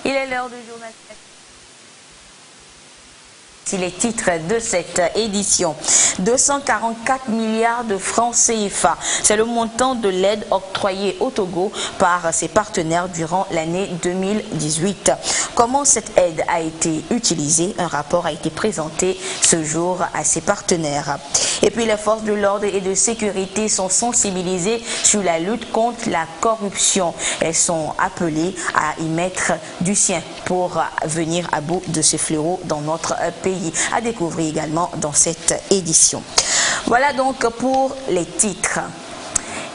Il est l'heure du journal. Les titres de cette édition. 244 milliards de francs CFA. C'est le montant de l'aide octroyée au Togo par ses partenaires durant l'année 2018. Comment cette aide a été utilisée? Un rapport a été présenté ce jour à ses partenaires. Et puis les forces de l'ordre et de sécurité sont sensibilisées sur la lutte contre la corruption. Elles sont appelées à y mettre du sien pour venir à bout de ce fléau dans notre pays. À découvrir également dans cette édition. Voilà donc pour les titres.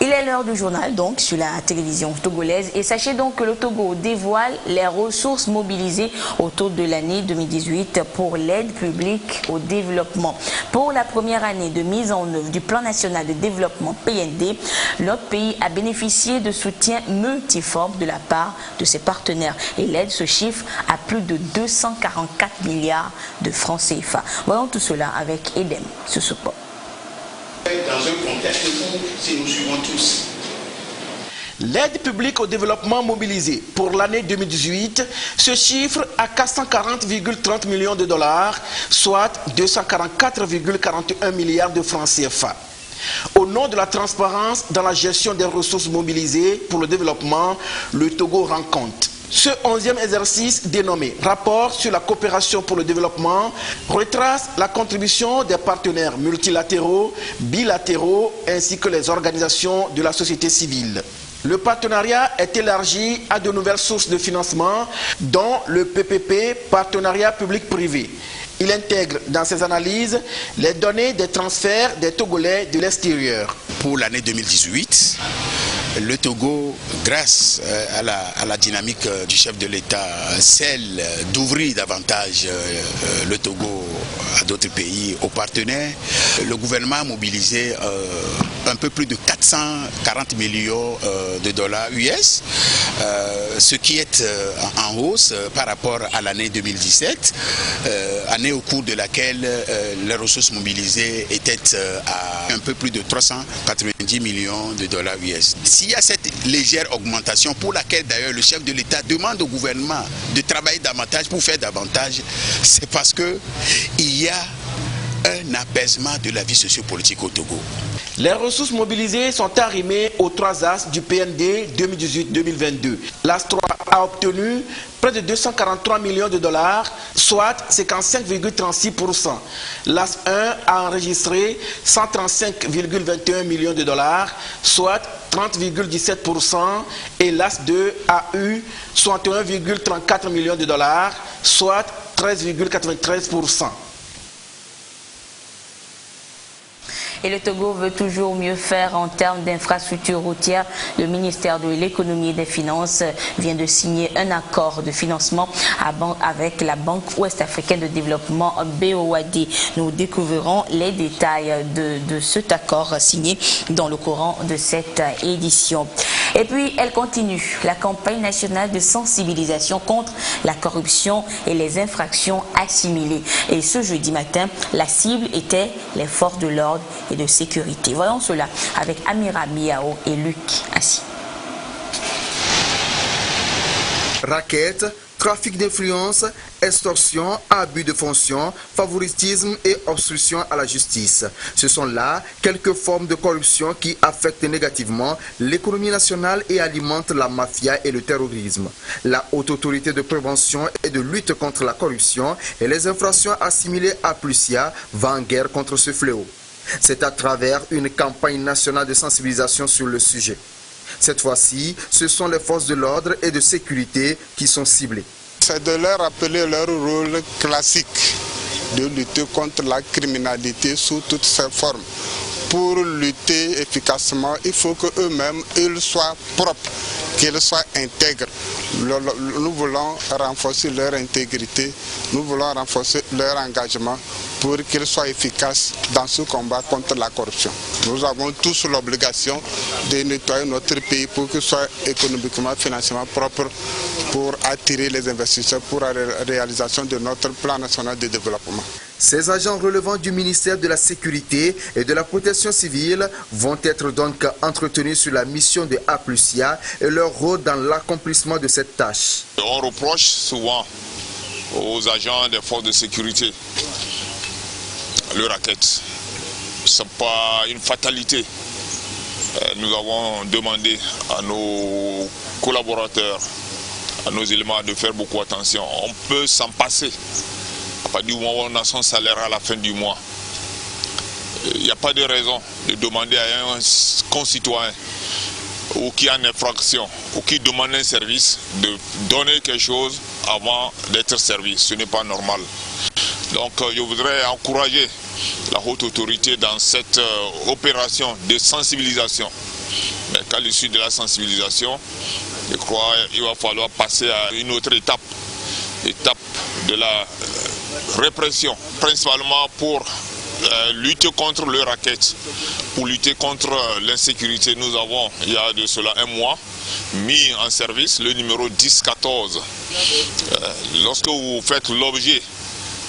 Il est l'heure du journal donc sur la télévision togolaise et sachez donc que le Togo dévoile les ressources mobilisées autour de l'année 2018 pour l'aide publique au développement. Pour la première année de mise en œuvre du plan national de développement PND, notre pays a bénéficié de soutien multiforme de la part de ses partenaires et l'aide se chiffre à plus de 244 milliards de francs CFA. Voyons tout cela avec Edem ce support. Dans un contexte où, si nous suivons tous. L'aide publique au développement mobilisée pour l'année 2018 se chiffre à 440,30 millions de dollars, soit 244,41 milliards de francs CFA. Au nom de la transparence dans la gestion des ressources mobilisées pour le développement, le Togo rend compte. Ce 11e exercice dénommé Rapport sur la coopération pour le développement retrace la contribution des partenaires multilatéraux, bilatéraux ainsi que les organisations de la société civile. Le partenariat est élargi à de nouvelles sources de financement, dont le PPP, partenariat public-privé. Il intègre dans ses analyses les données des transferts des Togolais de l'extérieur. Pour l'année 2018, le Togo, grâce à la dynamique du chef de l'État, celle d'ouvrir davantage le Togo à d'autres pays, aux partenaires, le gouvernement a mobilisé un peu plus de 440 millions de dollars US, ce qui est en hausse par rapport à l'année 2017, année au cours de laquelle les ressources mobilisées étaient à un peu plus de 390 millions de dollars US. S'il y a cette légère augmentation pour laquelle d'ailleurs le chef de l'État demande au gouvernement de travailler davantage pour faire davantage, c'est parce qu'il y a un apaisement de la vie sociopolitique au Togo. Les ressources mobilisées sont arrimées aux 3 axes du PND 2018-2022. L'AS 3 a obtenu près de 243 millions de dollars, soit 55,36%. L'AS 1 a enregistré 135,21 millions de dollars, soit 30,17%. Et l'AS 2 a eu 61,34 millions de dollars, soit 13,93%. Et le Togo veut toujours mieux faire en termes d'infrastructures routières. Le ministère de l'économie et des finances vient de signer un accord de financement avec la Banque ouest-africaine de développement BOAD. Nous découvrirons les détails de cet accord signé dans le courant de cette édition. Et puis, elle continue la campagne nationale de sensibilisation contre la corruption et les infractions assimilées. Et ce jeudi matin, la cible était les forces de l'ordre et de sécurité. Voyons cela avec Amira Miao et Luc Assi. Raquettes, trafic d'influence, extorsion, abus de fonction, favoritisme et obstruction à la justice. Ce sont là quelques formes de corruption qui affectent négativement l'économie nationale et alimentent la mafia et le terrorisme. La Haute Autorité de prévention et de lutte contre la corruption et les infractions assimilées à Plusia va en guerre contre ce fléau. C'est à travers une campagne nationale de sensibilisation sur le sujet. Cette fois-ci, ce sont les forces de l'ordre et de sécurité qui sont ciblées. C'est de leur rappeler leur rôle classique de lutter contre la criminalité sous toutes ses formes. Pour lutter efficacement, il faut qu'eux-mêmes ils soient propres, qu'ils soient intègres. Nous voulons renforcer leur intégrité, nous voulons renforcer leur engagement pour qu'ils soient efficaces dans ce combat contre la corruption. Nous avons tous l'obligation de nettoyer notre pays pour qu'il soit économiquement, financièrement propre pour attirer les investisseurs pour la réalisation de notre plan national de développement. Ces agents relevant du ministère de la Sécurité et de la Protection civile vont être donc entretenus sur la mission de A+IA et leur rôle dans l'accomplissement de cette tâche. On reproche souvent aux agents des forces de sécurité le racket. Ce n'est pas une fatalité. Nous avons demandé à nos collaborateurs, à nos éléments de faire beaucoup attention. On peut s'en passer. À partir du moment où on a son salaire à la fin du mois, il n'y a pas de raison de demander à un concitoyen ou qui a une infraction ou qui demande un service de donner quelque chose avant d'être servi. Ce n'est pas normal. Donc je voudrais encourager la haute autorité dans cette opération de sensibilisation. Mais qu'à l'issue de la sensibilisation, je crois qu'il va falloir passer à une autre étape de la répression, principalement pour lutter contre le racket, pour lutter contre l'insécurité. Nous avons, il y a de cela un mois, mis en service le numéro 1014. Lorsque vous faites l'objet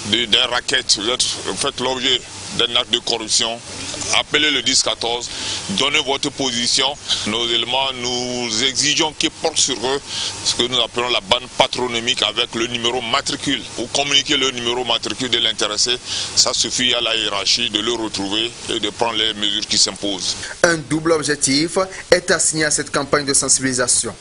d'un racket, vous faites l'objet d'un acte de corruption, appelez le 1014, donnez votre position. Nos éléments, nous exigeons qu'ils portent sur eux ce que nous appelons la bande patronymique avec le numéro matricule. Pour communiquer le numéro matricule de l'intéressé, ça suffit à la hiérarchie de le retrouver et de prendre les mesures qui s'imposent. Un double objectif est assigné à cette campagne de sensibilisation.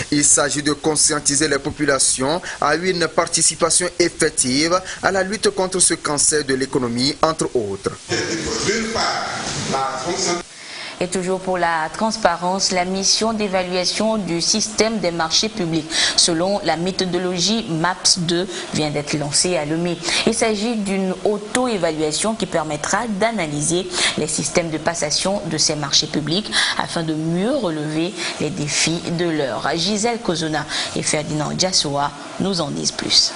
Il s'agit de conscientiser les populations à une participation effective à la lutte contre ce cancer de l'économie, entre autres. Et toujours pour la transparence, la mission d'évaluation du système des marchés publics, selon la méthodologie MAPS 2, vient d'être lancée à Lomé. Il s'agit d'une auto-évaluation qui permettra d'analyser les systèmes de passation de ces marchés publics afin de mieux relever les défis de l'heure. Gisèle Kozona et Ferdinand Diassoa nous en disent plus.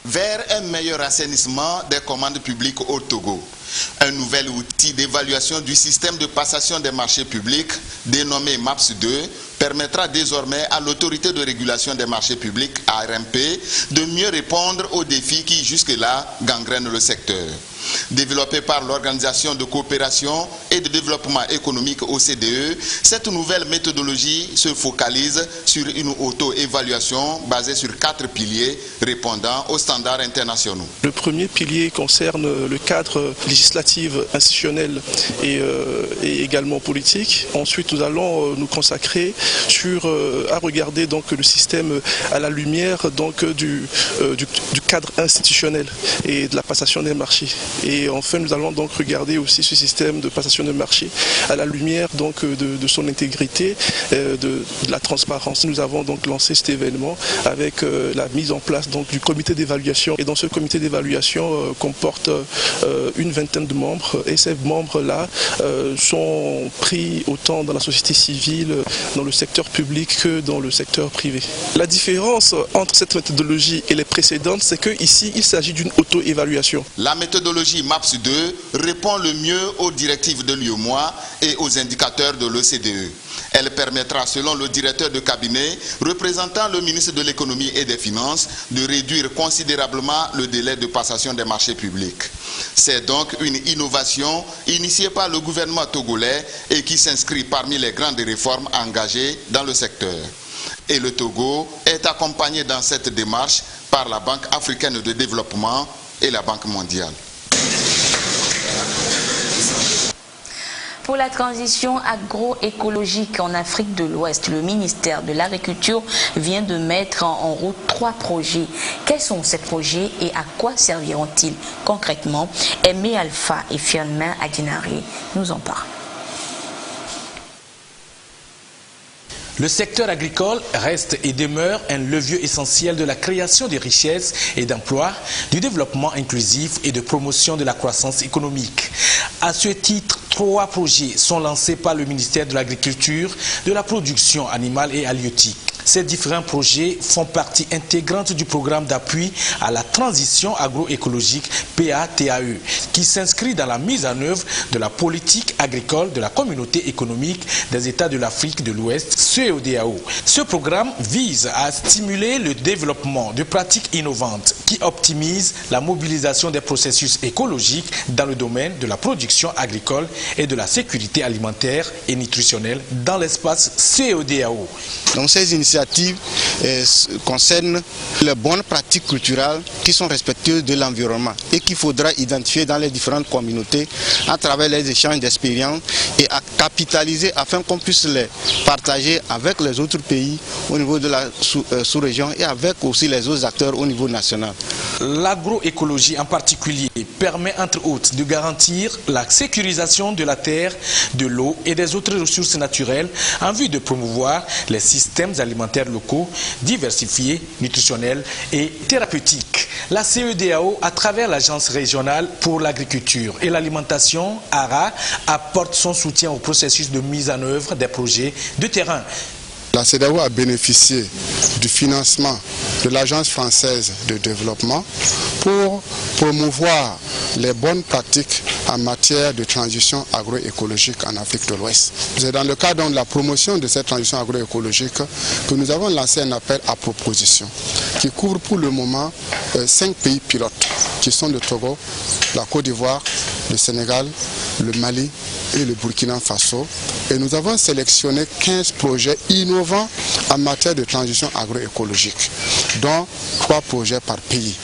Vers un meilleur assainissement des commandes publiques au Togo. Un nouvel outil d'évaluation du système de passation des marchés publics, dénommé MAPS 2, permettra désormais à l'autorité de régulation des marchés publics, ARMP, de mieux répondre aux défis qui jusque-là gangrènent le secteur. Développée par l'Organisation de coopération et de développement économique OCDE, cette nouvelle méthodologie se focalise sur une auto-évaluation basée sur 4 piliers répondant aux standards internationaux. Le premier pilier concerne le cadre législatif, institutionnel et également politique. Ensuite, nous allons nous consacrer à regarder donc le système à la lumière donc du cadre institutionnel et de la passation des marchés. Et enfin, nous allons donc regarder aussi ce système de passation de marché à la lumière donc de son intégrité, de la transparence. Nous avons donc lancé cet événement avec la mise en place donc du comité d'évaluation. Et dans ce comité d'évaluation comporte une vingtaine de membres. Et ces membres-là sont pris autant dans la société civile, dans le secteur public que dans le secteur privé. La différence entre cette méthodologie et les précédentes, c'est qu'ici, il s'agit d'une auto-évaluation. La méthodologie MAPS 2 répond le mieux aux directives de l'UEMOA et aux indicateurs de l'OCDE. Elle permettra, selon le directeur de cabinet représentant le ministre de l'économie et des finances, de réduire considérablement le délai de passation des marchés publics. C'est donc une innovation initiée par le gouvernement togolais et qui s'inscrit parmi les grandes réformes engagées dans le secteur. Et le Togo est accompagné dans cette démarche par la Banque africaine de développement et la Banque mondiale. Pour la transition agroécologique en Afrique de l'Ouest, le ministère de l'Agriculture vient de mettre en route 3 projets. Quels sont ces projets et à quoi serviront-ils concrètement? Aimé Alpha et Firmin Adinari nous en parlent. Le secteur agricole reste et demeure un levier essentiel de la création de richesses et d'emplois, du développement inclusif et de promotion de la croissance économique. À ce titre, 3 projets sont lancés par le ministère de l'Agriculture, de la Production animale et halieutique. Ces différents projets font partie intégrante du programme d'appui à la transition agroécologique PATAE, qui s'inscrit dans la mise en œuvre de la politique agricole de la communauté économique des États de l'Afrique de l'Ouest, CEDEAO. Ce programme vise à stimuler le développement de pratiques innovantes qui optimisent la mobilisation des processus écologiques dans le domaine de la production agricole et de la sécurité alimentaire et nutritionnelle dans l'espace CEDEAO. Donc ces initiatives concernent les bonnes pratiques culturelles qui sont respectueuses de l'environnement et qu'il faudra identifier dans les différentes communautés à travers les échanges d'expériences et à capitaliser afin qu'on puisse les partager avec les autres pays au niveau de la sous-région et avec aussi les autres acteurs au niveau national. L'agroécologie en particulier permet entre autres de garantir la sécurisation de la terre, de l'eau et des autres ressources naturelles en vue de promouvoir les systèmes alimentaires locaux, diversifiés, nutritionnels et thérapeutiques. La CEDEAO, à travers l'Agence régionale pour l'agriculture et l'alimentation, ARA, apporte son soutien au processus de mise en œuvre des projets de terrain. La CEDEAO a bénéficié du financement de l'Agence française de développement pour promouvoir les bonnes pratiques en matière de transition agroécologique en Afrique de l'Ouest. C'est dans le cadre de la promotion de cette transition agroécologique que nous avons lancé un appel à proposition qui couvre pour le moment 5 pays pilotes qui sont le Togo, la Côte d'Ivoire, le Sénégal, le Mali et le Burkina Faso. Et nous avons sélectionné 15 projets innovants en matière de transition agroécologique, dont 3 projets par pays.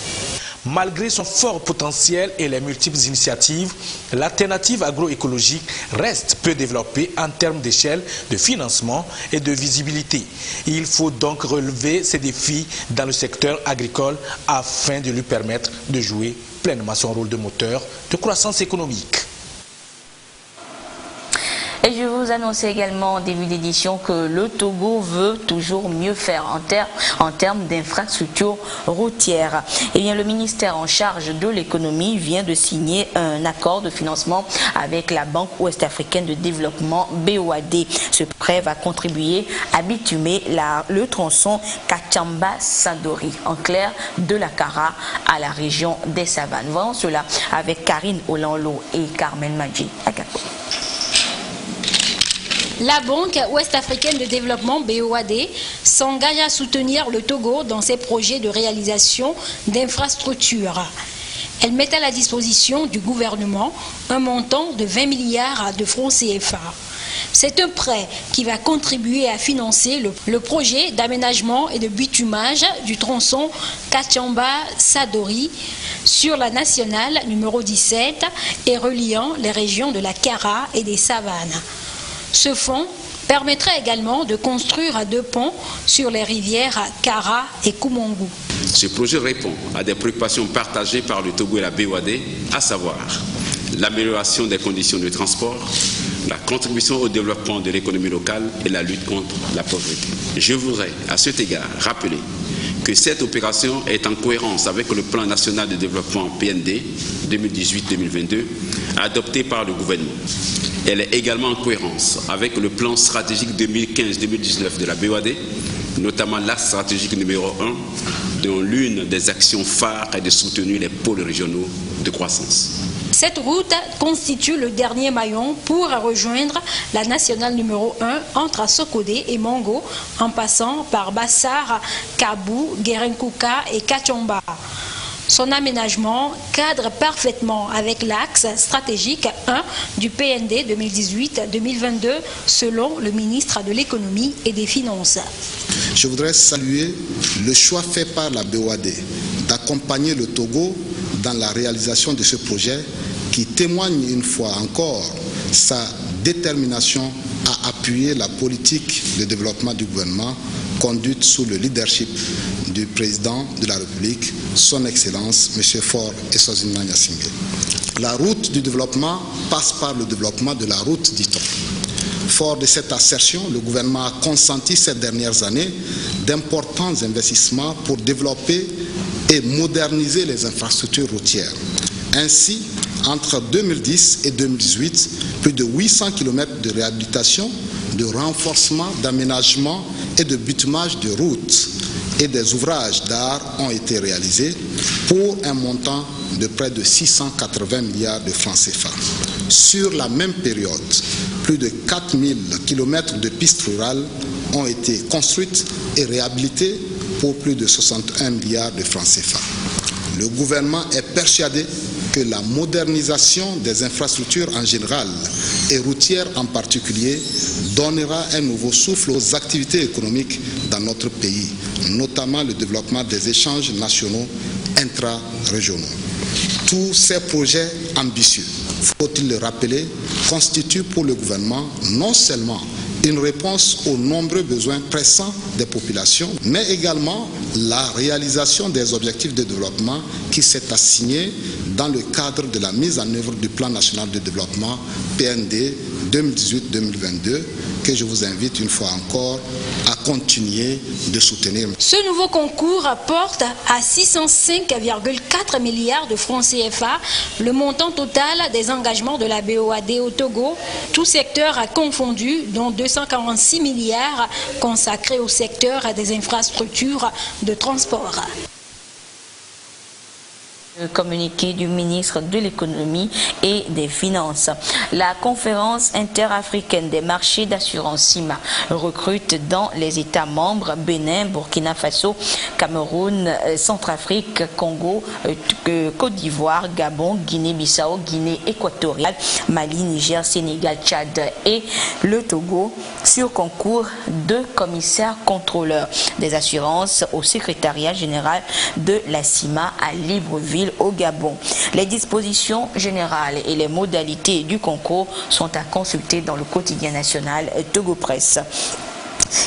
Malgré son fort potentiel et les multiples initiatives, l'alternative agroécologique reste peu développée en termes d'échelle, de financement et de visibilité. Il faut donc relever ces défis dans le secteur agricole afin de lui permettre de jouer pleinement son rôle de moteur de croissance économique. Et je vous annonce également en début d'édition que le Togo veut toujours mieux faire en termes d'infrastructures routières. Eh bien, le ministère en charge de l'économie vient de signer un accord de financement avec la Banque ouest-africaine de développement BOAD. Ce prêt va contribuer à bitumer le tronçon Kachamba-Sadori, en clair de la Kara à la région des Savanes. Voyons cela avec Karine Olanlo et Carmen Madji. La Banque ouest-africaine de développement BOAD s'engage à soutenir le Togo dans ses projets de réalisation d'infrastructures. Elle met à la disposition du gouvernement un montant de 20 milliards de francs CFA. C'est un prêt qui va contribuer à financer le projet d'aménagement et de bitumage du tronçon Kachamba-Sadori sur la nationale numéro 17 et reliant les régions de la Kara et des Savanes. Ce fonds permettrait également de construire 2 ponts sur les rivières Kara et Koumongo. Ce projet répond à des préoccupations partagées par le Togo et la BOAD, à savoir l'amélioration des conditions de transport, la contribution au développement de l'économie locale et la lutte contre la pauvreté. Je voudrais à cet égard rappeler que cette opération est en cohérence avec le plan national de développement PND 2018-2022 adopté par le gouvernement. Elle est également en cohérence avec le plan stratégique 2015-2019 de la BOAD, notamment l'axe stratégique numéro 1, dont l'une des actions phares est de soutenir les pôles régionaux de croissance. Cette route constitue le dernier maillon pour rejoindre la nationale numéro 1 entre Sokodé et Mongo, en passant par Bassar, Kabou, Guérenkouka et Kachamba. Son aménagement cadre parfaitement avec l'axe stratégique 1 du PND 2018-2022 selon le ministre de l'économie et des finances. Je voudrais saluer le choix fait par la BOAD d'accompagner le Togo dans la réalisation de ce projet qui témoigne une fois encore sa détermination à appuyer la politique de développement du gouvernement conduite sous le leadership du président de la République, son Excellence, M. Faure Eswazini Gnassingbé. La route du développement passe par le développement de la route d'Iton. Fort de cette assertion, le gouvernement a consenti ces dernières années d'importants investissements pour développer et moderniser les infrastructures routières. Ainsi, entre 2010 et 2018, plus de 800 km de réhabilitation de renforcement, d'aménagement et de bitumage de routes et des ouvrages d'art ont été réalisés pour un montant de près de 680 milliards de francs CFA. Sur la même période, plus de 4000 km de pistes rurales ont été construites et réhabilitées pour plus de 61 milliards de francs CFA. Le gouvernement est persuadé que la modernisation des infrastructures en général et routières en particulier donnera un nouveau souffle aux activités économiques dans notre pays, notamment le développement des échanges nationaux intra-régionaux. Tous ces projets ambitieux, faut-il le rappeler, constituent pour le gouvernement non seulement une réponse aux nombreux besoins pressants des populations, mais également la réalisation des objectifs de développement qui s'est assigné dans le cadre de la mise en œuvre du Plan national de développement PND 2018-2022, que je vous invite une fois encore à continuer de soutenir. Ce nouveau concours porte à 605,4 milliards de francs CFA le montant total des engagements de la BOAD au Togo, tout secteur confondu, dont 246 milliards consacrés au secteur des infrastructures de transport. Le communiqué du ministre de l'économie et des finances. La conférence interafricaine des marchés d'assurance CIMA recrute dans les États membres Bénin, Burkina Faso, Cameroun, Centrafrique, Congo, Côte d'Ivoire, Gabon, Guinée-Bissau, Guinée équatoriale, Mali, Niger, Sénégal, Tchad et le Togo sur concours de commissaires contrôleurs des assurances au secrétariat général de la CIMA à Libreville au Gabon. Les dispositions générales et les modalités du concours sont à consulter dans le quotidien national Togo Presse.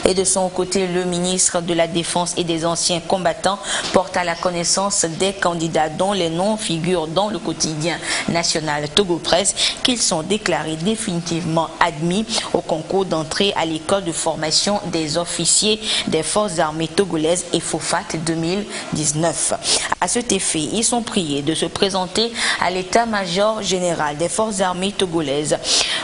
Et de son côté, le ministre de la Défense et des anciens combattants porte à la connaissance des candidats dont les noms figurent dans le quotidien national Togo Presse qu'ils sont déclarés définitivement admis au concours d'entrée à l'école de formation des officiers des forces armées togolaises EFOFAT 2019. À cet effet, ils sont priés de se présenter à l'état-major général des forces armées togolaises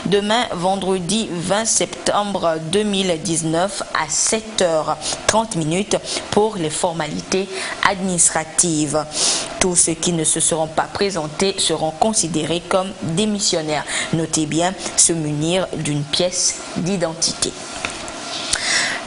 demain, vendredi 20 septembre 2019 à 7h30 pour les formalités administratives. Tous ceux qui ne se seront pas présentés seront considérés comme démissionnaires. Notez bien, se munir d'une pièce d'identité.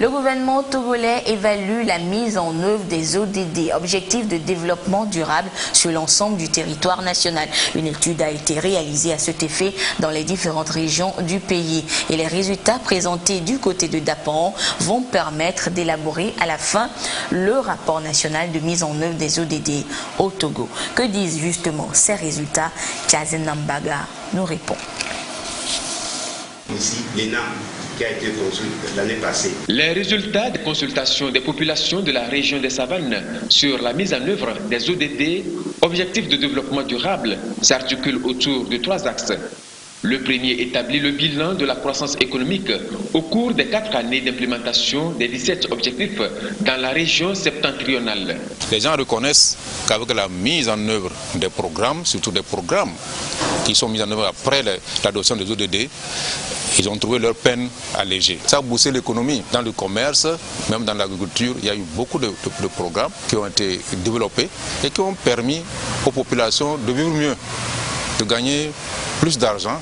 Le gouvernement togolais évalue la mise en œuvre des ODD, Objectifs de développement durable, sur l'ensemble du territoire national. Une étude a été réalisée à cet effet dans les différentes régions du pays. Et les résultats présentés du côté de Dapan vont permettre d'élaborer à la fin le rapport national de mise en œuvre des ODD au Togo. Que disent justement ces résultats? Tchazen Nambaga nous répond. Ici, l'ENA qui a été construite l'année passée. Les résultats des consultations des populations de la région des Savanes sur la mise en œuvre des ODD, Objectifs de développement durable, s'articulent autour de 3 axes. Le premier établit le bilan de la croissance économique au cours des 4 années d'implémentation des 17 objectifs dans la région septentrionale. Les gens reconnaissent qu'avec la mise en œuvre des programmes, surtout des programmes qui sont mis en œuvre après l'adoption des ODD, ils ont trouvé leur peine allégée. Ça a boosté l'économie. Dans le commerce, même dans l'agriculture, il y a eu beaucoup de programmes qui ont été développés et qui ont permis aux populations de vivre mieux, de gagner plus d'argent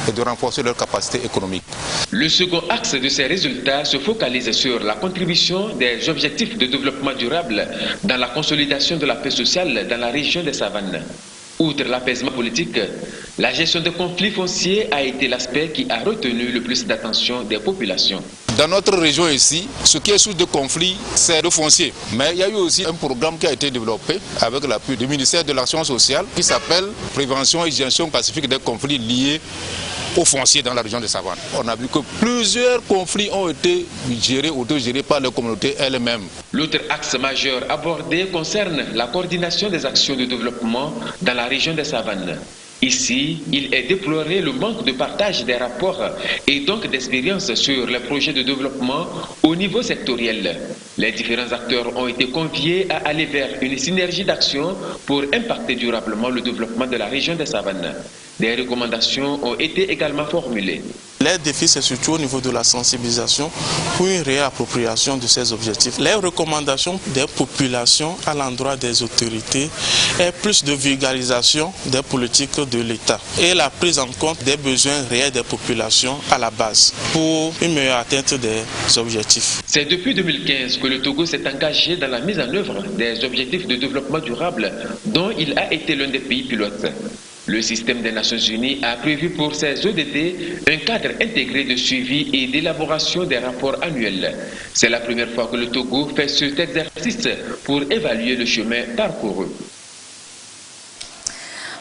et de renforcer leur capacité économique. Le second axe de ces résultats se focalise sur la contribution des objectifs de développement durable dans la consolidation de la paix sociale dans la région des Savanes. Outre l'apaisement politique, la gestion des conflits fonciers a été l'aspect qui a retenu le plus d'attention des populations. Dans notre région ici, ce qui est source de conflit, c'est le foncier. Mais il y a eu aussi un programme qui a été développé avec l'appui du ministère de l'Action sociale qui s'appelle Prévention et gestion pacifique des conflits liés au foncier dans la région de Savanes. On a vu que plusieurs conflits ont été gérés ou autogérés par les communautés elles-mêmes. L'autre axe majeur abordé concerne la coordination des actions de développement dans la région des Savanes. Ici, il est déploré le manque de partage des rapports et donc d'expérience sur les projets de développement au niveau sectoriel. Les différents acteurs ont été conviés à aller vers une synergie d'action pour impacter durablement le développement de la région des Savanes. Des recommandations ont été également formulées. Les défis, c'est surtout au niveau de la sensibilisation pour une réappropriation de ces objectifs. Les recommandations des populations à l'endroit des autorités est plus de vulgarisation des politiques de l'État et la prise en compte des besoins réels des populations à la base pour une meilleure atteinte des objectifs. C'est depuis 2015 que le Togo s'est engagé dans la mise en œuvre des objectifs de développement durable dont il a été l'un des pays pilotes. Le système des Nations Unies a prévu pour ces ODD un cadre intégré de suivi et d'élaboration des rapports annuels. C'est la première fois que le Togo fait cet exercice pour évaluer le chemin parcouru.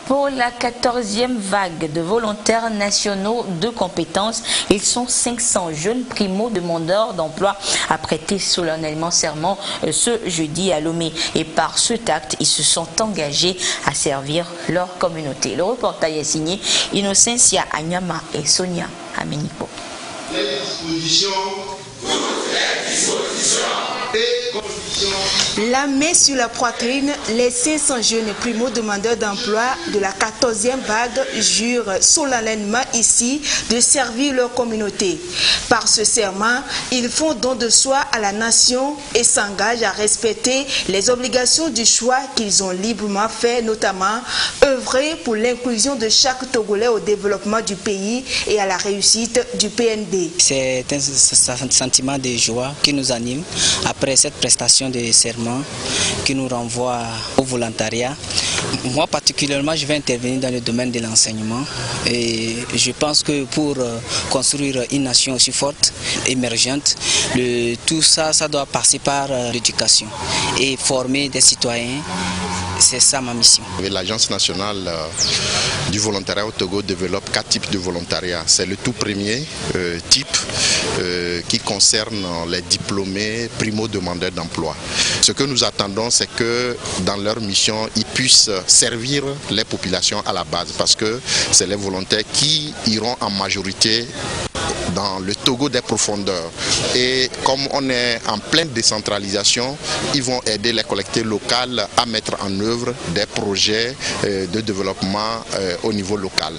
Pour la 14e vague de volontaires nationaux de compétences, ils sont 500 jeunes primo-demandeurs d'emploi à prêter solennellement serment ce jeudi à Lomé. Et par cet acte, ils se sont engagés à servir leur communauté. Le reportage est signé Innocencia Anyama et Sonia Amenipo. La main sur la poitrine, les 500 jeunes primo-demandeurs d'emploi de la 14e vague jurent solennellement ici de servir leur communauté. Par ce serment, ils font don de soi à la nation et s'engagent à respecter les obligations du choix qu'ils ont librement fait, notamment œuvrer pour l'inclusion de chaque Togolais au développement du pays et à la réussite du PNB. C'est un sentiment de joie qui nous anime après cette prestation de serment qui nous renvoie au volontariat. Moi particulièrement, je vais intervenir dans le domaine de l'enseignement et je pense que pour construire une nation aussi forte, émergente, tout ça, ça doit passer par l'éducation et former des citoyens. C'est ça ma mission. L'Agence nationale du volontariat au Togo développe 4 types de volontariat. C'est le tout premier type qui concerne les diplômés primo-demandeurs d'emploi. Ce que nous attendons, c'est que dans leur mission, ils puissent servir les populations à la base parce que c'est les volontaires qui iront en majorité dans le Togo des profondeurs. Et comme on est en pleine décentralisation, ils vont aider les collectivités locales à mettre en œuvre des projets de développement au niveau local.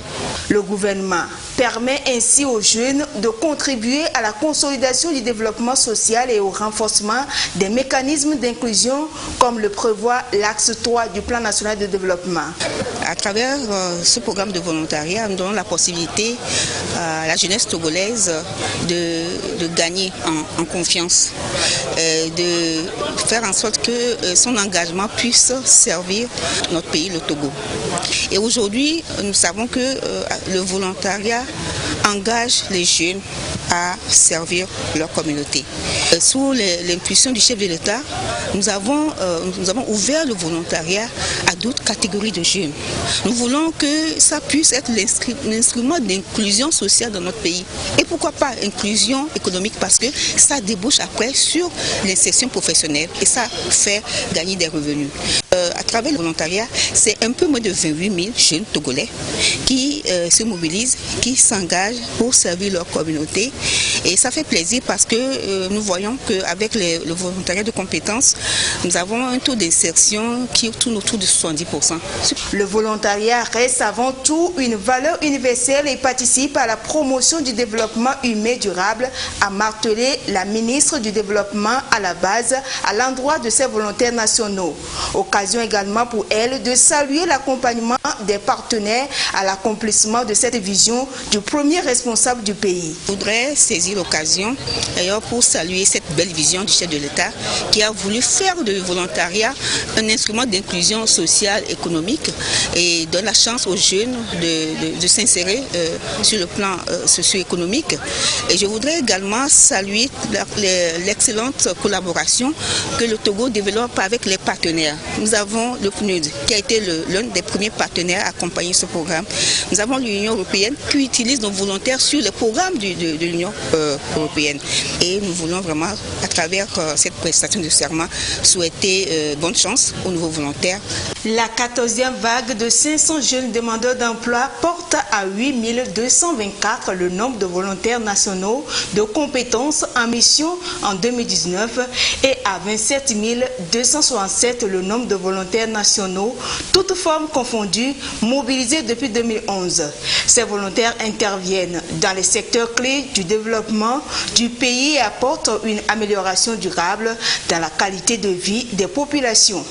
Le gouvernement permet ainsi aux jeunes de contribuer à la consolidation du développement social et au renforcement des mécanismes d'inclusion comme le prévoit l'axe 3 du plan national de développement. À travers ce programme de volontariat, nous donnons la possibilité à la jeunesse togolaise de gagner en confiance, de faire en sorte que son engagement puisse servir notre pays, le Togo. Et aujourd'hui, nous savons que le volontariat engage les jeunes à servir leur communauté. Sous l'impulsion du chef de l'État, nous avons ouvert le volontariat à d'autres catégories de jeunes. Nous voulons que ça puisse être l'instrument d'inclusion sociale dans notre pays. Et pourquoi pas inclusion économique, parce que ça débouche après sur l'insertion professionnelle et ça fait gagner des revenus. À travers le volontariat, c'est un peu moins de 28 000 jeunes togolais qui se mobilisent, qui s'engagent pour servir leur communauté. Et ça fait plaisir parce que nous voyons qu'avec le volontariat de compétences, nous avons un taux d'insertion qui tourne autour de 70%. Le volontariat reste avant tout une valeur universelle et participe à la promotion du développement humain durable, a martelé la ministre du Développement à la base à l'endroit de ses volontaires nationaux. Occasion également pour elle de saluer l'accompagnement des partenaires à l'accomplissement de cette vision du premier responsable du pays. Je voudrais saisir l'occasion d'ailleurs pour saluer cette belle vision du chef de l'État qui a voulu faire du volontariat un instrument d'inclusion sociale, économique et donne la chance aux jeunes de s'insérer sur le plan socio-économique. Et je voudrais également saluer l'excellente collaboration que le Togo développe avec les partenaires. Nous avons le PNUD qui a été l'un des premiers partenaires à accompagner ce programme. Nous avons l'Union européenne qui utilise nos volontaires sur les programmes de l'Union européenne. Et nous voulons vraiment, à travers cette prestation de serment, souhaiter bonne chance aux nouveaux volontaires. La 14e vague de 500 jeunes demandeurs d'emploi porte à 8224 le nombre de volontaires nationaux de compétences en mission en 2019 et à 27 267 le nombre de volontaires nationaux, toutes formes confondues, mobilisés depuis 2011. Ces volontaires interviennent dans les secteurs clés du développement du pays et apportent une amélioration durable dans la qualité de vie des populations.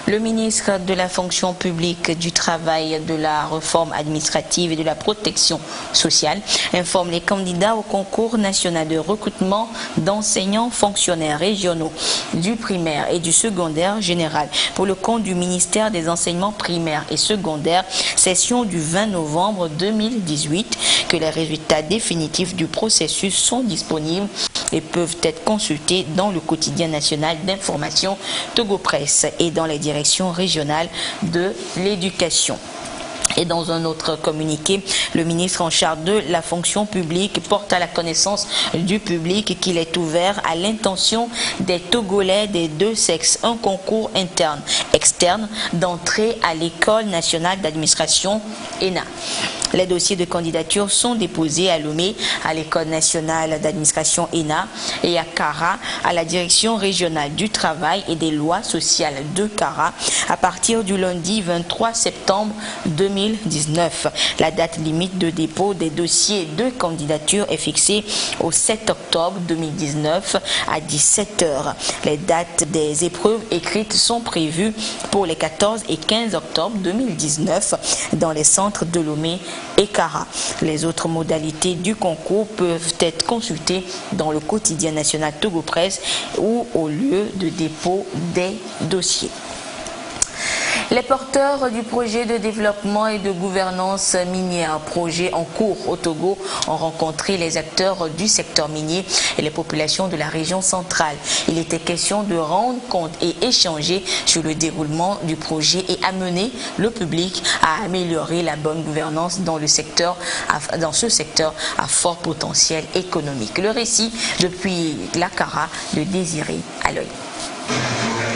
Le ministre de la fonction publique, du travail, de la réforme administrative et de la protection sociale informe les candidats au concours national de recrutement d'enseignants fonctionnaires régionaux du primaire et du secondaire général pour le compte du ministère des enseignements primaires et secondaires, session du 20 novembre 2018, que les résultats définitifs du processus sont disponibles et peuvent être consultés dans le quotidien national d'information Togo Presse et dans les directions régionales de l'éducation. Et dans un autre communiqué, le ministre en charge de la fonction publique porte à la connaissance du public qu'il est ouvert à l'intention des Togolais des deux sexes un concours interne-externe d'entrée à l'École nationale d'administration ENA. Les dossiers de candidature sont déposés à Lomé, à l'École nationale d'administration ENA, et à Kara, à la direction régionale du travail et des lois sociales de Kara, à partir du lundi 23 septembre 2019. La date limite de dépôt des dossiers de candidature est fixée au 7 octobre 2019 à 17h. Les dates des épreuves écrites sont prévues pour les 14 et 15 octobre 2019 dans les centres de Lomé et Kara. Les autres modalités du concours peuvent être consultées dans le quotidien national Togo Presse ou au lieu de dépôt des dossiers. Les porteurs du projet de développement et de gouvernance minière, projet en cours au Togo, ont rencontré les acteurs du secteur minier et les populations de la région centrale. Il était question de rendre compte et échanger sur le déroulement du projet et amener le public à améliorer la bonne gouvernance dans ce secteur à fort potentiel économique. Le récit depuis la Kara de Désiré à l'œil.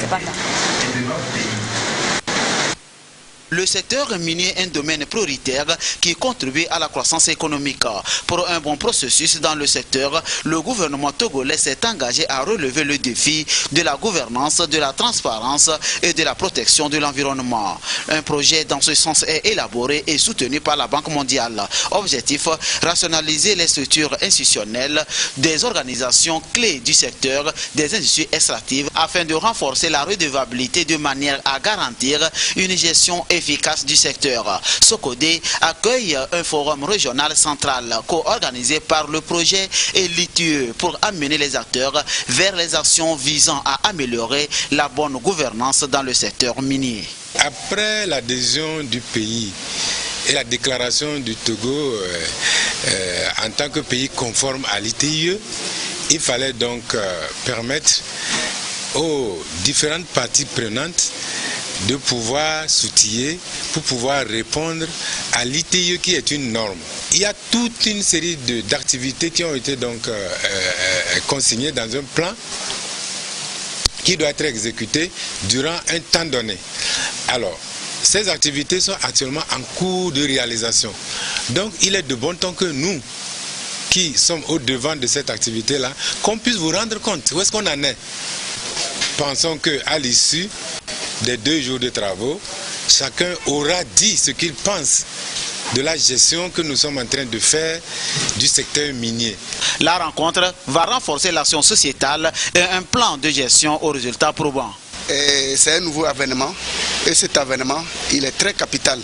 C'est pas ça. Le secteur minier est un domaine prioritaire qui contribue à la croissance économique. Pour un bon processus dans le secteur, le gouvernement togolais s'est engagé à relever le défi de la gouvernance, de la transparence et de la protection de l'environnement. Un projet dans ce sens est élaboré et soutenu par la Banque mondiale. Objectif, rationaliser les structures institutionnelles des organisations clés du secteur des industries extractives afin de renforcer la redevabilité de manière à garantir une gestion efficace du secteur. Socodé accueille un forum régional central co-organisé par le projet et l'ITUE pour amener les acteurs vers les actions visant à améliorer la bonne gouvernance dans le secteur minier. Après l'adhésion du pays et la déclaration du Togo en tant que pays conforme à l'ITIE, il fallait donc permettre aux différentes parties prenantes de pouvoir s'outiller pour pouvoir répondre à l'ITIE qui est une norme. Il y a toute une série d'activités qui ont été donc consignées dans un plan qui doit être exécuté durant un temps donné. Alors, ces activités sont actuellement en cours de réalisation. Donc, il est de bon temps que nous, qui sommes au devant de cette activité-là, qu'on puisse vous rendre compte où est-ce qu'on en est. Pensons qu'à l'issue des 2 jours de travaux, chacun aura dit ce qu'il pense de la gestion que nous sommes en train de faire du secteur minier. La rencontre va renforcer l'action sociétale et un plan de gestion aux résultats probants. C'est un nouveau avènement et cet avènement, il est très capital.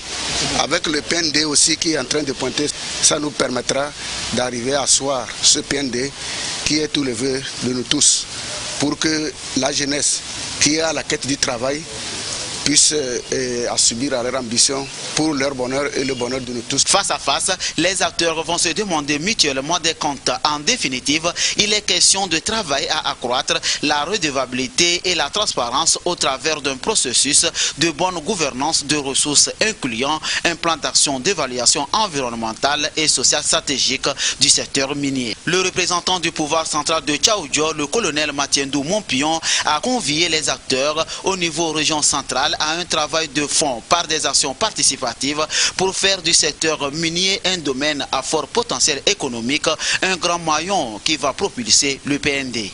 Avec le PND aussi qui est en train de pointer, ça nous permettra d'arriver à asseoir ce PND qui est tout le vœu de nous tous pour que la jeunesse qui est à la quête du travail puissent assouvir à leur ambition pour leur bonheur et le bonheur de nous tous. Face à face, les acteurs vont se demander mutuellement des comptes. En définitive, il est question de travailler à accroître la redevabilité et la transparence au travers d'un processus de bonne gouvernance de ressources incluant un plan d'action d'évaluation environnementale et sociale stratégique du secteur minier. Le représentant du pouvoir central de Tchaoudjo, le colonel Matiendou Montpion, a convié les acteurs au niveau région centrale à un travail de fond par des actions participatives pour faire du secteur minier un domaine à fort potentiel économique, un grand maillon qui va propulser le PND.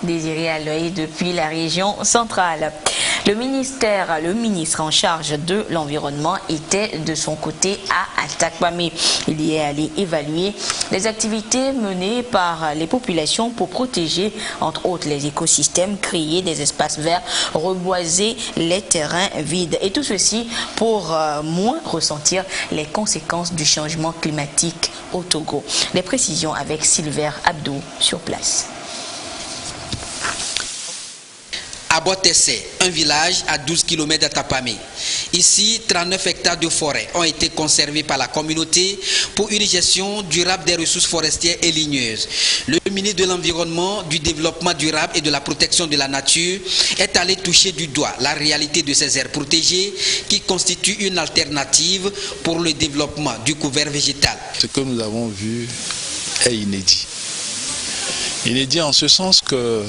Désiré à l'œil depuis la région centrale. Le ministre en charge de l'environnement était de son côté à Altakwame. Il y est allé évaluer les activités menées par les populations pour protéger, entre autres, les écosystèmes, créer des espaces verts, reboiser les terrains vides. Et tout ceci pour moins ressentir les conséquences du changement climatique au Togo. Les précisions avec Silver Abdou sur place. À Botesse, un village à 12 km d'Atapamé. Ici, 39 hectares de forêt ont été conservés par la communauté pour une gestion durable des ressources forestières et ligneuses. Le ministre de l'Environnement, du Développement durable et de la protection de la nature est allé toucher du doigt la réalité de ces aires protégées qui constituent une alternative pour le développement du couvert végétal. Ce que nous avons vu est inédit. Inédit en ce sens que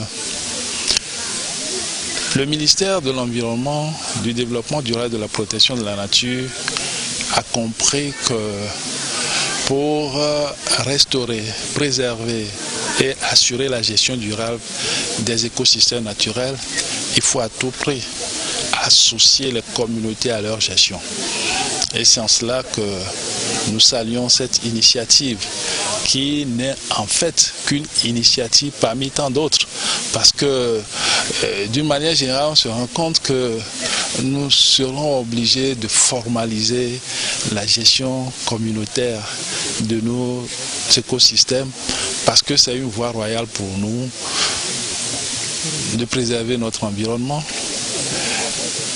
le ministère de l'Environnement, du Développement durable et de la protection de la nature a compris que pour restaurer, préserver et assurer la gestion durable des écosystèmes naturels, il faut à tout prix associer les communautés à leur gestion. Et c'est en cela que nous saluons cette initiative qui n'est en fait qu'une initiative parmi tant d'autres. Parce que d'une manière générale, on se rend compte que nous serons obligés de formaliser la gestion communautaire de nos écosystèmes parce que c'est une voie royale pour nous de préserver notre environnement,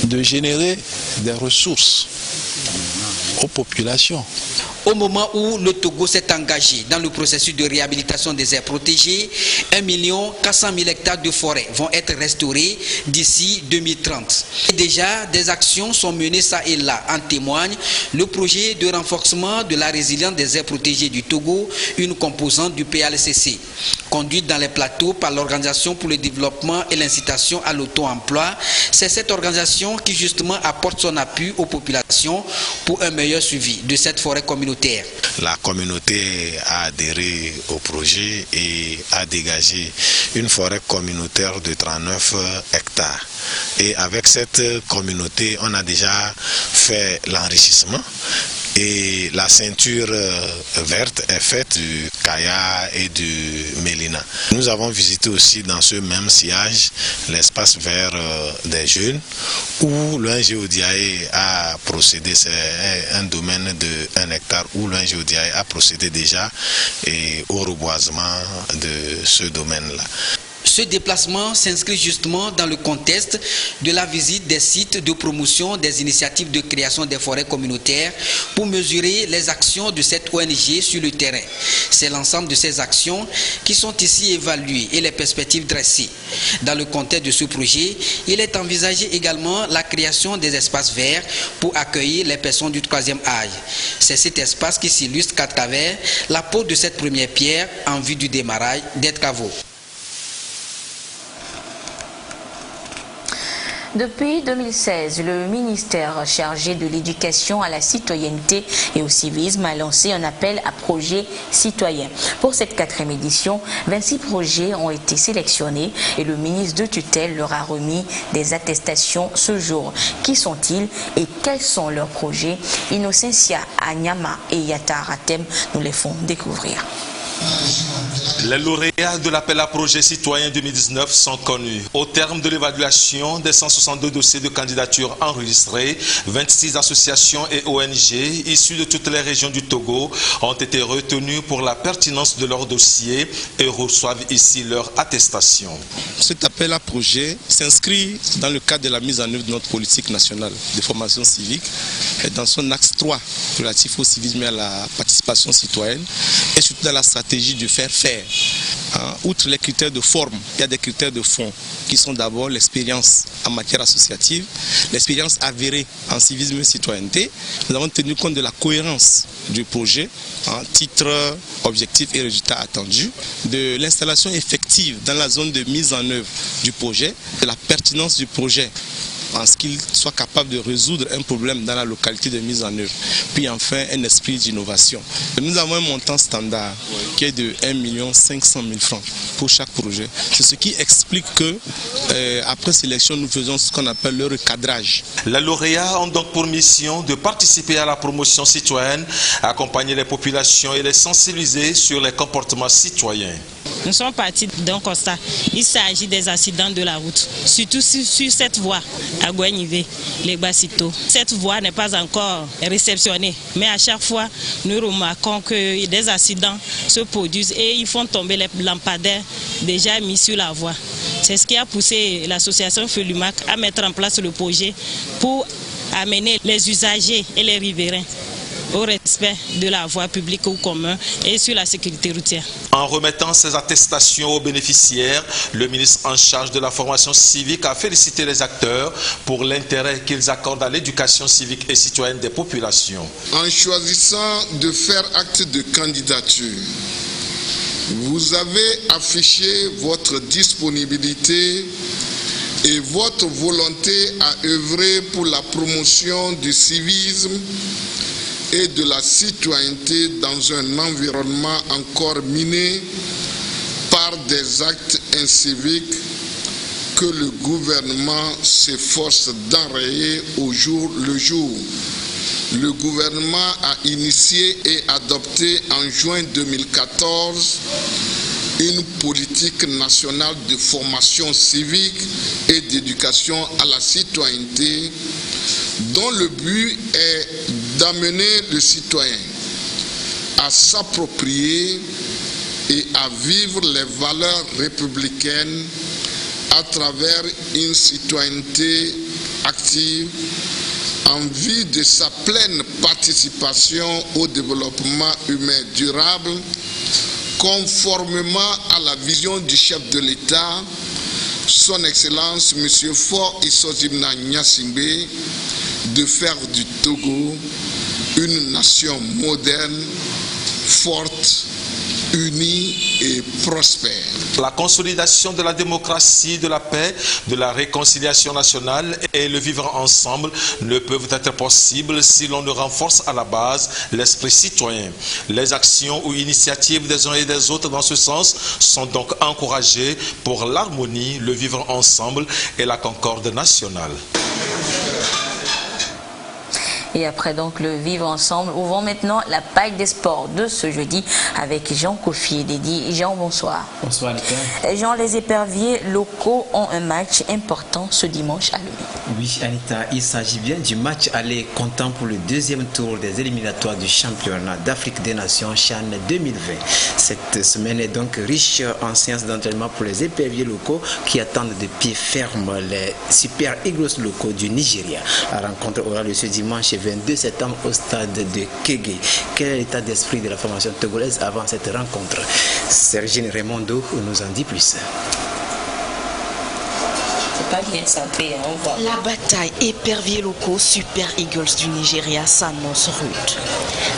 de générer des ressources aux populations. Au moment où le Togo s'est engagé dans le processus de réhabilitation des aires protégées, 1 400 000 hectares de forêt vont être restaurés d'ici 2030. Et déjà, des actions sont menées ça et là. En témoigne le projet de renforcement de la résilience des aires protégées du Togo, une composante du PALCC, conduite dans les plateaux par l'Organisation pour le développement et l'incitation à l'auto-emploi. C'est cette organisation qui justement apporte son appui aux populations pour un meilleur suivi de cette forêt communautaire. La communauté a adhéré au projet et a dégagé une forêt communautaire de 39 hectares. Et avec cette communauté, on a déjà fait l'enrichissement. Et la ceinture verte est faite du Kaya et du Mélina. Nous avons visité aussi dans ce même sillage l'espace vert des jeunes où l'UNGODIAE a procédé, c'est un domaine de 1 hectare où l'UNGODIAE a procédé déjà au reboisement de ce domaine-là. Ce déplacement s'inscrit justement dans le contexte de la visite des sites de promotion des initiatives de création des forêts communautaires pour mesurer les actions de cette ONG sur le terrain. C'est l'ensemble de ces actions qui sont ici évaluées et les perspectives dressées. Dans le contexte de ce projet, il est envisagé également la création des espaces verts pour accueillir les personnes du 3e âge. C'est cet espace qui s'illustre qu'à travers la pose de cette première pierre en vue du démarrage des travaux. Depuis 2016, le ministère chargé de l'éducation à la citoyenneté et au civisme a lancé un appel à projets citoyens. Pour cette 4e édition, 26 projets ont été sélectionnés et le ministre de tutelle leur a remis des attestations ce jour. Qui sont-ils et quels sont leurs projets? Innocentia Anyama et Yata Ratem nous les font découvrir. Les lauréats lauréats de l'appel à projet citoyen 2019 sont connus. Au terme de l'évaluation des 162 dossiers de candidature enregistrés, 26 associations et ONG issues de toutes les régions du Togo ont été retenues pour la pertinence de leur dossier et reçoivent ici leur attestation. Cet appel à projet s'inscrit dans le cadre de la mise en œuvre de notre politique nationale de formation civique et dans son axe 3 relatif au civisme et à la participation citoyenne et surtout dans la stratégie du faire-faire. Outre les critères de forme, il y a des critères de fond qui sont d'abord l'expérience en matière associative, l'expérience avérée en civisme et citoyenneté. Nous avons tenu compte de la cohérence du projet, titre, objectif et résultats attendus, de l'installation effective dans la zone de mise en œuvre du projet, de la pertinence du projet en ce qu'il soit capable de résoudre un problème dans la localité de mise en œuvre. Puis enfin, un esprit d'innovation. Nous avons un montant standard qui est de 1 500 000 francs pour chaque projet. C'est ce qui explique que, après sélection, nous faisons ce qu'on appelle le recadrage. Les lauréats ont donc pour mission de participer à la promotion citoyenne, accompagner les populations et les sensibiliser sur les comportements citoyens. Nous sommes partis d'un constat. Il s'agit des accidents de la route, surtout sur cette voie à Gouanivé, les Bassito. Cette voie n'est pas encore réceptionnée, mais à chaque fois, nous remarquons que des accidents se produisent et ils font tomber les lampadaires déjà mis sur la voie. C'est ce qui a poussé l'association Felumac à mettre en place le projet pour amener les usagers et les riverains au respect de la voie publique ou commun et sur la sécurité routière. En remettant ces attestations aux bénéficiaires, le ministre en charge de la formation civique a félicité les acteurs pour l'intérêt qu'ils accordent à l'éducation civique et citoyenne des populations. En choisissant de faire acte de candidature, vous avez affiché votre disponibilité et votre volonté à œuvrer pour la promotion du civisme et de la citoyenneté dans un environnement encore miné par des actes inciviques que le gouvernement s'efforce d'enrayer au jour le jour. Le gouvernement a initié et adopté en juin 2014 une politique nationale de formation civique et d'éducation à la citoyenneté dont le but est d'amener le citoyen à s'approprier et à vivre les valeurs républicaines à travers une citoyenneté active en vue de sa pleine participation au développement humain durable, conformément à la vision du chef de l'État, Son Excellence M. Faure Issozimna Gnassingbé, de faire du Togo une nation moderne, forte, unie et prospère. La consolidation de la démocratie, de la paix, de la réconciliation nationale et le vivre ensemble ne peuvent être possibles si l'on ne renforce à la base l'esprit citoyen. Les actions ou initiatives des uns et des autres dans ce sens sont donc encouragées pour l'harmonie, le vivre ensemble et la concorde nationale. Et après donc le vivre ensemble, ouvrons maintenant la page des sports de ce jeudi avec Jean Kofi Dédi. Jean, bonsoir. Bonsoir Anita. Jean, les éperviers locaux ont un match important ce dimanche à Lomé. Oui Anita, il s'agit bien du match aller comptant pour le deuxième tour des éliminatoires du championnat d'Afrique des Nations CHAN 2020. Cette semaine est donc riche en séances d'entraînement pour les éperviers locaux qui attendent de pied ferme les Super Eagles locaux du Nigeria. La rencontre aura lieu ce dimanche 22 septembre au stade de Kégué. Quel est l'état d'esprit de la formation togolaise avant cette rencontre? Sergine Raimondo nous en dit plus. C'est pas bien ça, on voit. La bataille éperviers locaux Super Eagles du Nigeria s'annonce rude.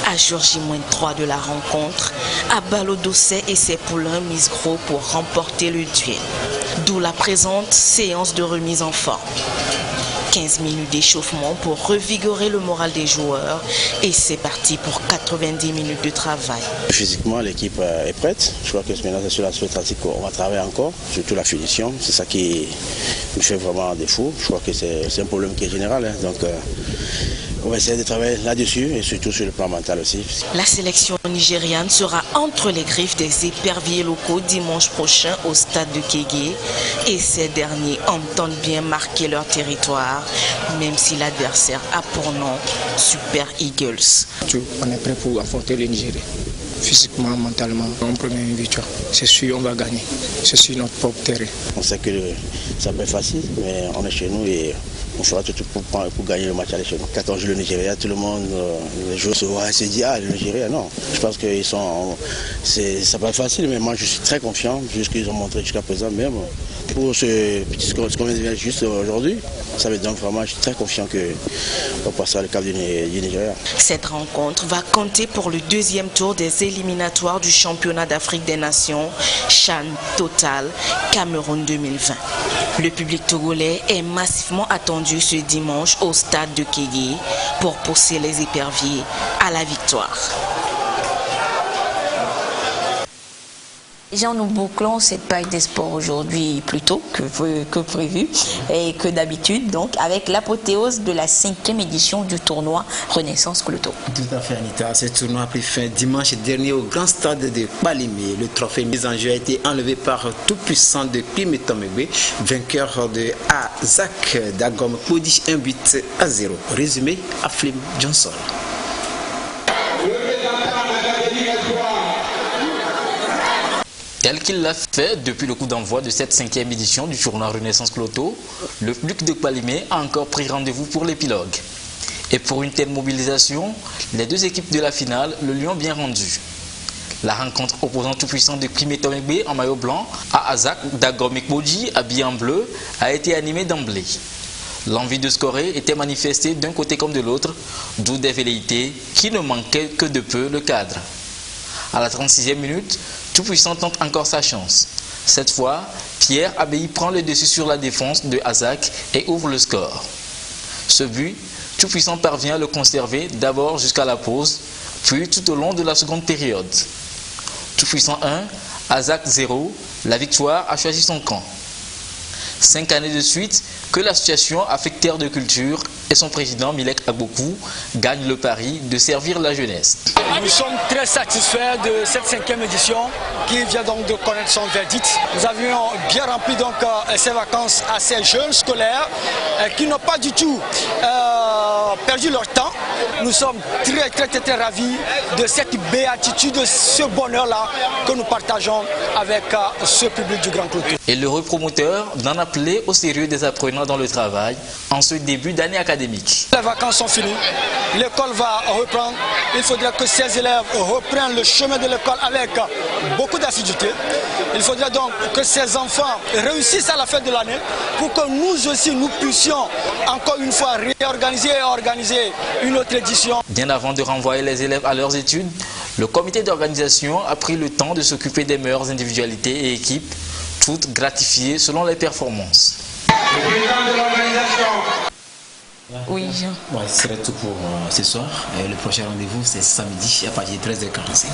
À jour J-3 de la rencontre, Abalo Dossé et ses poulains misent gros pour remporter le duel. D'où la présente séance de remise en forme. 15 minutes d'échauffement pour revigorer le moral des joueurs et c'est parti pour 90 minutes de travail. Physiquement, l'équipe est prête. Je crois que maintenant c'est sur la stratégie qu'on va travailler encore, surtout la finition. C'est ça qui nous fait vraiment défaut. Je crois que c'est un problème qui est général. Donc on va essayer de travailler là-dessus et surtout sur le plan mental aussi. La sélection nigériane sera entre les griffes des éperviers locaux dimanche prochain au stade de Kégué et ces derniers entendent bien marquer leur territoire, même si l'adversaire a pour nom Super Eagles. On est prêt pour affronter le Nigeria. Physiquement, mentalement, en première victoire. C'est sûr, on va gagner. C'est sur notre propre terrain. On sait que ça peut être facile, mais on est chez nous et on fera tout pour gagner le match à chez nous. Quand on joue le Nigeria, tout le monde, les joueurs se voient et se disent ah, le Nigeria, non. Je pense que ça peut être facile, mais moi je suis très confiant, vu ce qu'ils ont montré jusqu'à présent même. Pour ce petit score qu'on vient juste aujourd'hui, ça veut dire vraiment, je suis très confiant qu'on passera le cap du Nigeria. Cette rencontre va compter pour le deuxième tour des éliminatoires du championnat d'Afrique des Nations, CHAN Total, Cameroun 2020. Le public togolais est massivement attendu ce dimanche au stade de Kégué pour pousser les éperviers à la victoire. Jean, nous bouclons cette page des sports aujourd'hui plus tôt que prévu et que d'habitude, donc avec l'apothéose de la 5e édition du tournoi Renaissance Cloto. Tout à fait, Anita. Ce tournoi a pris fin dimanche dernier au grand stade de Palimé. Le trophée mis en jeu a été enlevé par tout-puissant de Pimetomegbe, vainqueur de Azak Dagom Kodi 1-8-0. Résumé à Flim Johnson. Tel qu'il l'a fait depuis le coup d'envoi de cette 5e édition du tournoi Renaissance Cloto, le public de Palimé a encore pris rendez-vous pour l'épilogue. Et pour une telle mobilisation, les deux équipes de la finale le lui ont bien rendu. La rencontre opposant tout-puissant de Pimetomegbe en maillot blanc à Azak Dagomikboji habillé en bleu a été animée d'emblée. L'envie de scorer était manifestée d'un côté comme de l'autre, d'où des velléités qui ne manquaient que de peu le cadre. À la 36e minute, Tout-Puissant tente encore sa chance. Cette fois, Pierre Abbaye prend le dessus sur la défense de Azak et ouvre le score. Ce but, Tout-Puissant parvient à le conserver d'abord jusqu'à la pause, puis tout au long de la seconde période. Tout-Puissant 1, Azak 0, la victoire a choisi son camp. 5 années de suite que l'association affectaire de culture et son président Milek Agbokou gagnent le pari de servir la jeunesse. Nous sommes très satisfaits de cette 5e édition qui vient donc de connaître son verdict. Nous avions bien rempli donc ces vacances à ces jeunes scolaires qui n'ont pas du tout perdu leur temps. Nous sommes très ravis de cette béatitude, de ce bonheur-là que nous partageons avec ce public du Grand Cloto. Et l'heureux promoteur d'en appeler au sérieux des apprenants dans le travail en ce début d'année académique. Les vacances sont finies, l'école va reprendre. Il faudrait que ces élèves reprennent le chemin de l'école avec beaucoup d'assiduité. Il faudrait donc que ces enfants réussissent à la fin de l'année pour que nous aussi nous puissions encore une fois réorganiser et organiser une autre édition. Bien avant de renvoyer les élèves à leurs études, le comité d'organisation a pris le temps de s'occuper des meilleures individualités et équipes, toutes gratifiées selon les performances. Le président de l'organisation. Oui, Jean. Ouais, ce serait tout pour ce soir. Et le prochain rendez-vous, c'est samedi à partir de 13h45.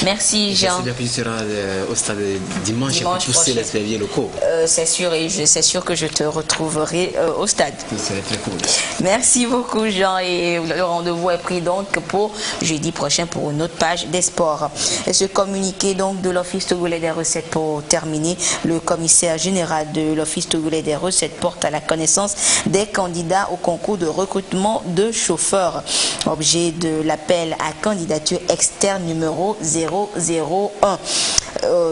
Merci, Jean. J'espère que tu seras au stade dimanche pour pousser les éperviers locaux. C'est sûr, et c'est sûr que je te retrouverai au stade. C'est très cool. Merci beaucoup, Jean. Et le rendez-vous est pris donc pour jeudi prochain pour une autre page des sports. Et ce communiqué donc de l'Office togolais des recettes pour terminer, le commissaire général de l'Office togolais des recettes porte à la connaissance des candidats au concours de recrutement de chauffeurs. Objet de l'appel à candidature externe numéro 001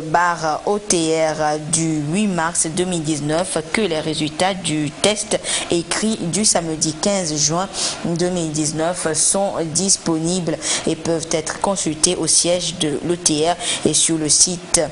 barre OTR du 8 mars 2019 que les résultats du test écrit du samedi 15 juin 2019 sont disponibles et peuvent être consultés au siège de l'OTR et sur le site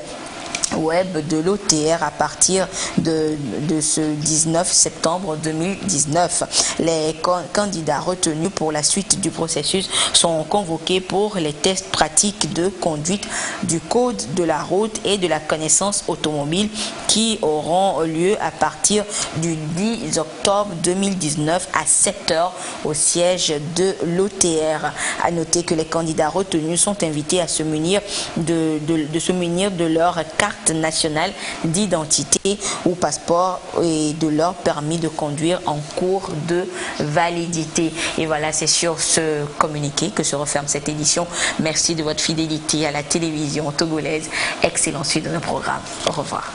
web de l'OTR à partir de ce 19 septembre 2019. Les candidats retenus pour la suite du processus sont convoqués pour les tests pratiques de conduite du code de la route et de la connaissance automobile qui auront lieu à partir du 10 octobre 2019 à 7h au siège de l'OTR. À noter que les candidats retenus sont invités à se munir de leur carte carte nationale d'identité ou passeport et de leur permis de conduire en cours de validité. Et voilà, c'est sur ce communiqué que se referme cette édition. Merci de votre fidélité à la télévision togolaise. Excellente suite de nos programmes. Au revoir.